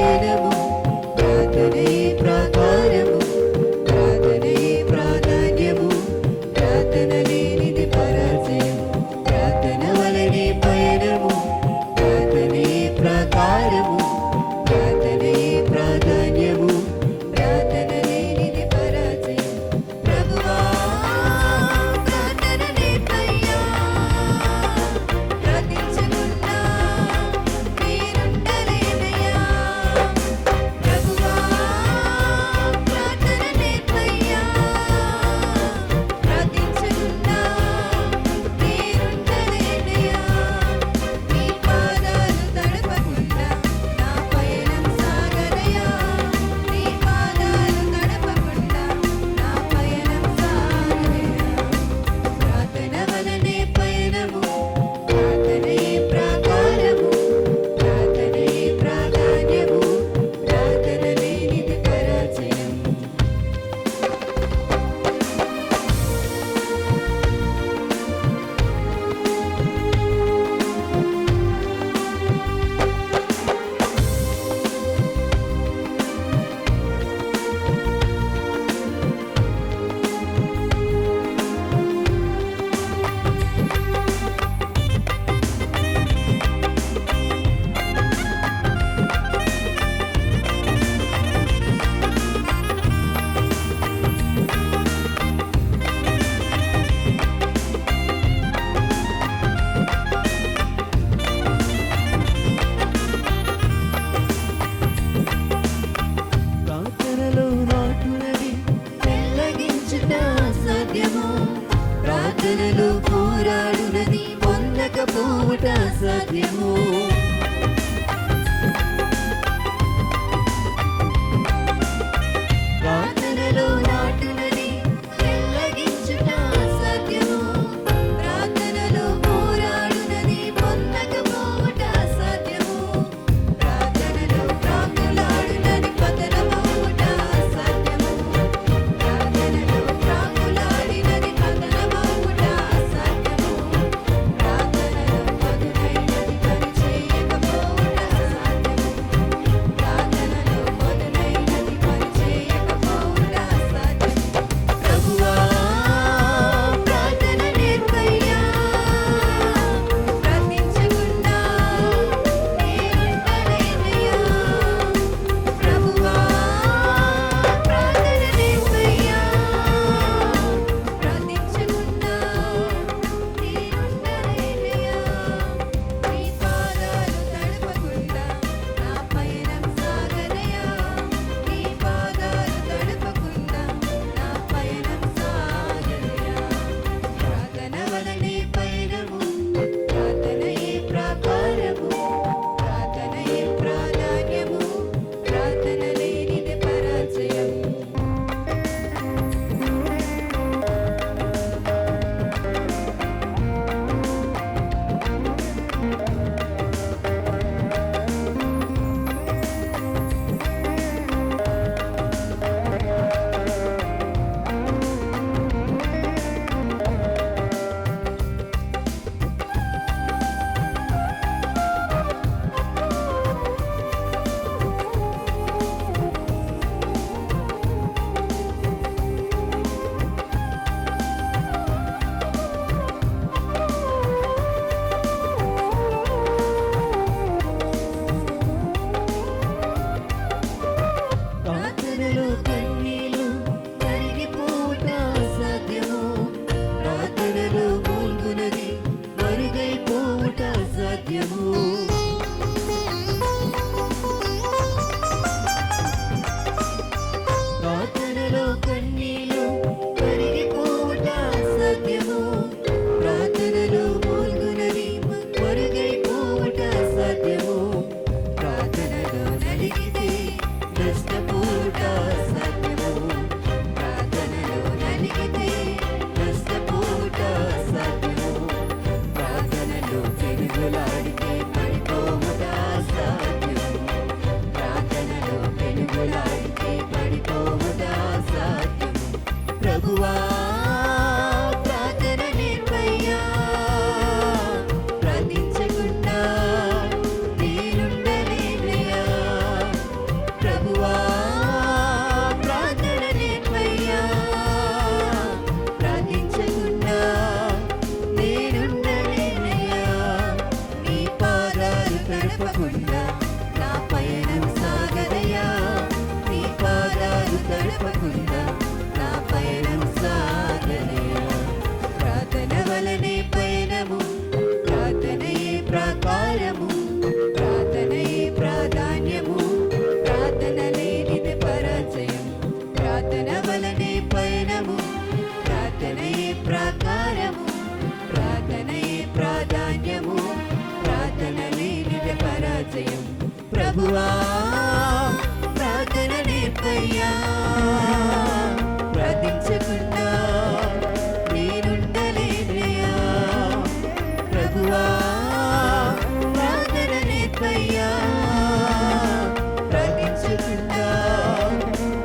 పయనము, ప్రార్థనే ప్రాకారము, ప్రార్థనే ప్రాధాన్యము, ప్రార్థన లేనిది పరాజయము. ప్రార్థన వలనే పయనము, ప్రార్థనే ప్రాకారము, ప్రార్థనే ప్రాధాన్యము, ప్రార్థన లేనిది పరాజయం. ప్రభువా ప్రార్థన నేర్పయ్యా, ప్రార్థించకుండా నేనుండలేనయ్యా. ప్రభువా ప్రార్థన నేర్పయ్యా, ప్రార్థించకుండా నేనుండలేనయ్యా. నీ పాదాలు తడపకుండా నా పయనం సాగదయా, నీ పాదాలు తడపకుండా నా పయనం సాగదయా. ప్రార్థన వలనే పయనము, ప్రార్థనే ప్రాకారము, ప్రార్థనే ప్రాధాన్యము, ప్రార్థన లేనిది పరాజయం. ప్రార్థనలో నాటునది పెళ్ళగించుట అసాధ్యము, ప్రార్థనలో పోరాడునది పొందకపోవుట అసాధ్యము. ప్రార్థనలో నాటునది పెళ్ళగించుట అసాధ్యము, ప్రార్థనలో పోరాడునది పొందకపోవుట అసాధ్యము. ప్రార్థనలో ప్రాకులాడునది పతనమవుట అసాధ్యము, ప్రార్థనలో ప్రాకులాడినది పతనమవుట అసాధ్యము. ప్రార్థనలో పదునైనది పనిచేయుట ప్రభువా ప్రార్థన నేర్పయ్యా, ప్రార్థించకుండా నేనుండలేనయ్యా. ప్రభువా ప్రార్థన నేర్పయ్యా, ప్రార్థించకుండా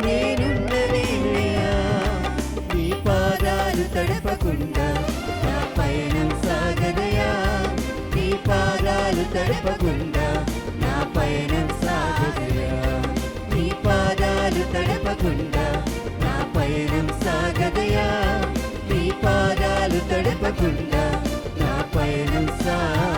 నేనుండలేనయ్యా. నీ పాదాలు తడపకుండా నా పయనం సాగదయా, నీ పాదాలు తడపకుండా నా పయనం సాగదయా, నీ పాదాలు తడపకుండా నా పయనం సాగదయా, నీ పాదాలు తడపకుండా నా పయనం సాగదయా.